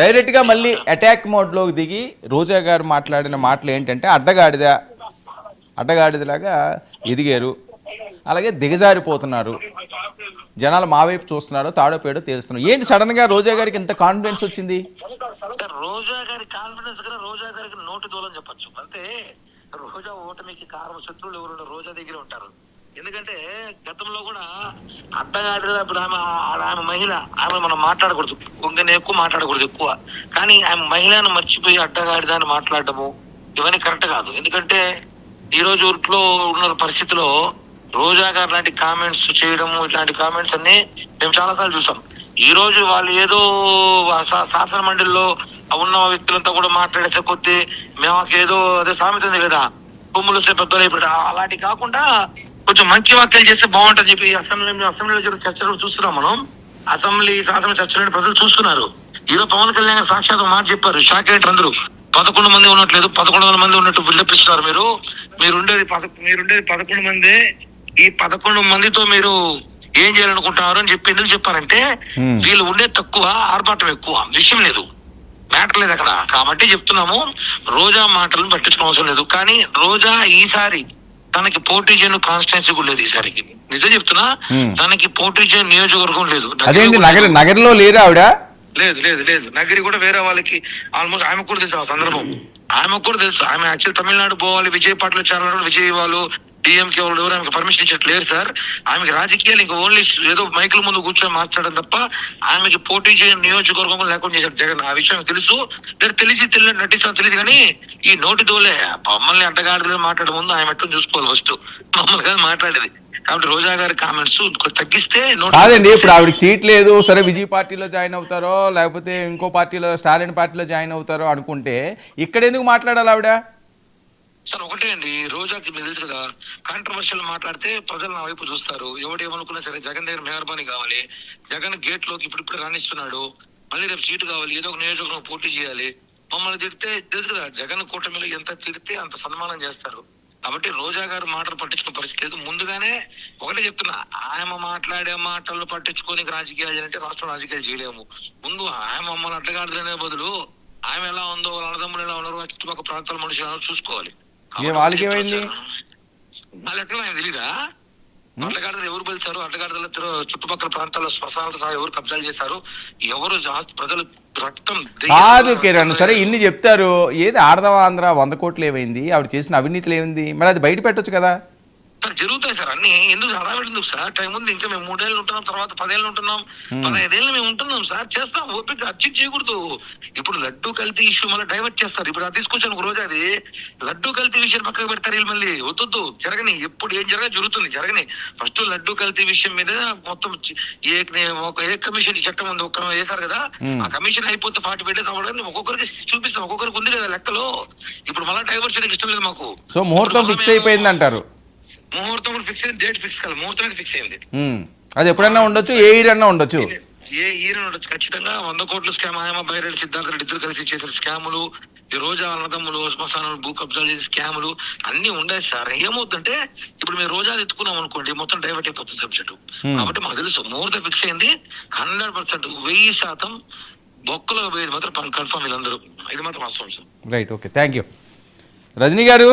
డైరెక్ట్గా మళ్ళీ అటాక్ మోడ్లోకి దిగి రోజా గారు మాట్లాడిన మాటలు ఏంటంటే అడ్డగాడిదలాగా ఎదిగారు, అలాగే దిగజారిపోతున్నారు, జనాలు మా వైపు చూస్తున్నారు, తాడో పేడో తేలుస్తున్నారు. ఏంటి సడన్గా రోజా గారికి ఇంత కాన్ఫిడెన్స్ వచ్చింది? రోజా గారి కాన్ఫిడెన్స్ కూడా రోజా గారికి నోటి దూలం చెప్పచ్చు. అంటే రోజా ఓటమికి కారణం శత్రువులు ఎవరు రోజా దగ్గర ఉంటారు. ఎందుకంటే గతంలో కూడా అడ్డగాడిద ఇప్పుడు ఆమె మహిళ, ఆమె మనం మాట్లాడకూడదు, ఇంకనే ఎక్కువ మాట్లాడకూడదు ఎక్కువ, కానీ ఆమె మహిళను మర్చిపోయి అడ్డగాడిద అని మాట్లాడటము ఇవన్నీ కరెక్ట్ కాదు. ఎందుకంటే ఈ రోజు ఊరిలో ఉన్న పరిస్థితిలో రోజా గారు లాంటి కామెంట్స్ చేయడము, ఇట్లాంటి కామెంట్స్ అన్ని మేము చాలా సార్లు చూసాం. ఈ రోజు వాళ్ళు ఏదో శాసన మండలిలో ఉన్న వ్యక్తులంతా కూడా మాట్లాడేసే కొద్దీ మేమేదో అదే సామెత ఉంది కదా, భూములు పెద్దలు ఇప్పుడు అలాంటి కాకుండా కొంచెం మంచి వాక్యాలు చేస్తే బాగుంటుంది చెప్పి అసెంబ్లీలో జరిగిన చర్చలు చూస్తున్నాం మనం. అసెంబ్లీ శాసన చర్చలు ప్రజలు చూస్తున్నారు. ఈరోజు పవన్ కళ్యాణ్ గారు సాక్షాత్ మాట చెప్పారు, షాక్ అయ్యారు అందరూ. 11 మంది ఉన్నట్లేదు, 1100 మంది ఉన్నట్టు విలపిస్తున్నారు. మీరుండేది 11 మంది. ఈ 11 మందితో మీరు ఏం చేయాలనుకుంటున్నారు అని చెప్పి ఎందుకు చెప్పారంటే వీళ్ళు ఉండేది తక్కువ, ఆర్భాటం ఎక్కువ, విషయం లేదు, మ్యాటర్ లేదు అక్కడ. కాబట్టి చెప్తున్నాము, రోజా మాటలను పట్టించుకోవడం అవసరం లేదు. కానీ రోజా ఈసారి తనకి పోటీ చేయని కాన్స్టిట్యున్సీ కూడా లేదు ఈసారికి. నిజం చెప్తున్నా, తనకి పోటీ చేయని నియోజకవర్గం లేదు. నగరంలో లేరా ఆవిడ? లేదు లేదు లేదు నగరి కూడా వేరే వాళ్ళకి ఆల్మోస్ట్ ఆమెకు కూడా తెలుసు ఆ సందర్భం. ఆమెకు కూడా తెలుసు. ఆమె యాక్చువల్ తమిళనాడు పోవాలి, విజయ్ పాటలు చేరాలి, విజయ్ వాళ్ళు డిఎంకే వాళ్ళు ఎవరు ఆమెకు పర్మిషన్ ఇచ్చట్లేరు సార్. ఆమెకి రాజకీయాలు ఇంకా ఓన్లీ ఏదో మైకుల ముందు కూర్చొని మాట్లాడడం తప్ప ఆమెకి పోటీ చేయని నియోజకవర్గం లేకుండా చేశారు జగన్. ఆ విషయం తెలుసు, తెలియదు నటిస్తాను తెలియదు. కానీ ఈ నోటి దోలే మమ్మల్ని అడ్డగాడిలో మాట్లాడే ముందు ఆమె ఎట్లా చూసుకోవాలి ఫస్ట్, మమ్మల్ని కాదు మాట్లాడేది. కాబట్టి రోజా గారి కామెంట్స్ తగ్గిస్తే కాదండి. ఇప్పుడు ఆవిడకి సీట్ లేదు, సరే విజయ్ పార్టీలో జాయిన్ అవుతారో లేకపోతే ఇంకో పార్టీలో స్టాలిన్ పార్టీలో జాయిన్ అవుతారో అనుకుంటే ఇక్కడ ఎందుకు మాట్లాడాలి ఆవిడ? సార్ ఒకటే అండి, రోజాకి మీరు తెలుసు కదా, కాంట్రవర్షియల్ మాట్లాడితే ప్రజలు నా వైపు చూస్తారు. ఎవడు ఏమనుకున్నా సరే జగన్ దగ్గర మెహర్బానీ కావాలి, జగన్ గేట్ లోకి ఇప్పుడు రాణిస్తున్నాడు, మళ్ళీ రేపు సీటు కావాలి, ఏదో ఒక నియోజకవర్గం పోటీ చేయాలి. మమ్మల్ని తిడితే తెలుసు కదా, జగన్ కూటమిలో ఎంత తిడితే అంత సన్మానం చేస్తారు. కాబట్టి రోజా గారు మాటలు పట్టించుకునే పరిస్థితి లేదు. ముందుగానే ఒకటే చెప్తున్నా, ఆమె మాట్లాడే మాటలు పట్టించుకొని రాజకీయాలు చేయాలంటే రాష్ట్రం రాజకీయాలు చేయలేము. ముందు ఆమె మమ్మల్ని అడ్డగాడుదనే బదులు ఆమె ఎలా ఉందో, వాళ్ళ అన్నదమ్ములు ఎలా ఉన్నారో, చుట్టుపక్కల ప్రాంతాల మనుషులు ఎలా చూసుకోవాలి. వాళ్ళకి ఏమైంది? వాళ్ళు ఎట్లా ఆయన తెలీదా? అడ్డగాడిదలు ఎవరు పిలిచారు, అడ్డగాడిదల చుట్టుపక్కల ప్రాంతాల్లో శ్మశానాలతో సహా ఎవరు కబ్జాలు చేశారు, ఎవరు ప్రజలు రక్తం కాదు కిరణ్. సరే ఇన్ని చెప్తారు, ఏది ఆడదావా ఆంధ్ర 100 కోట్లు ఏమైంది, ఆవిడ చేసిన అవినీతిలు ఏమైంది, మరి అది బయట పెట్టొచ్చు కదా సార్. జరుగుతాయి సార్ అన్ని, ఎందుకు హడావిడి సార్? టైం ఉంది, ఇంకా మేము 3 ఏళ్ళు ఉంటున్నాం, తర్వాత 10 ఏళ్ళు ఉంటున్నాం, 15 ఏళ్ళు మేము ఉంటున్నాం సార్. చేస్తాం, ఓపిక అర్జెంట్ చేయకూడదు. ఇప్పుడు లడ్డూ కల్తీ ఇష్యూ మళ్ళీ డైవర్ట్ చేస్తారు. ఇప్పుడు అది తీసుకొచ్చాను ఒక రోజు, అది లడ్డూ కల్తీ విషయం పక్కకు పెడతారు వీళ్ళు. మళ్ళీ వద్దు, జరగని, ఎప్పుడు ఏం జరుగుతుంది జరగని. ఫస్ట్ లడ్డూ కల్తీ విషయం మీద మొత్తం ఏ కమిషన్ చట్టం ఉంది వేశారు కదా, ఆ కమిషన్ అయిపోతే 45 days అవ్వడానికి ఒక్కొక్కరికి చూపిస్తాం, ఒక్కొక్కరికి ఉంది కదా లెక్కలో. ఇప్పుడు మళ్ళీ డైవర్ట్ చేయడానికి ఇష్టం లేదు మాకు. సో ముహూర్తం ఫిక్స్ అయిపోయింది అంటారు? ముహూర్తం కూడా ఫిక్స్ అయింది, డేట్ ఫిక్స్ కాదు, ముహూర్తం ఫిక్స్ అయింది. అది ఎప్పుడన్నా ఉండొచ్చు, ఏ ఇయర్ అన్నా ఉండొచ్చు, ఏ ఇయర్ ఉండొచ్చు. ఖచ్చితంగా 100 కోట్ల స్కామ్, ఆయమ బైరెడ్డి సిద్ధార్థ రెడ్డి ఇద్దరు కలిసి చేసిన స్కాములు, ఈ రోజా అన్నదమ్ములు శ్మశానాలు భూ కబ్జాలు చేసే స్కాములు అన్ని ఉన్నాయి సార్. ఏమవుతుందంటే ఇప్పుడు మీరు రోజా ఎత్తుకున్నాం అనుకోండి, మొత్తం డైవర్ట్ అయిపోతుంది సబ్జెక్టు. కాబట్టి మాకు తెలుసు ముహూర్తం ఫిక్స్ అయింది 100%, 1000% బొక్కలో వేయడం మాత్రం కన్ఫర్మ్ వీళ్ళందరూ. ఇది మాత్రం వాస్తవం sir. Right, okay, thank you. Rajini గారు.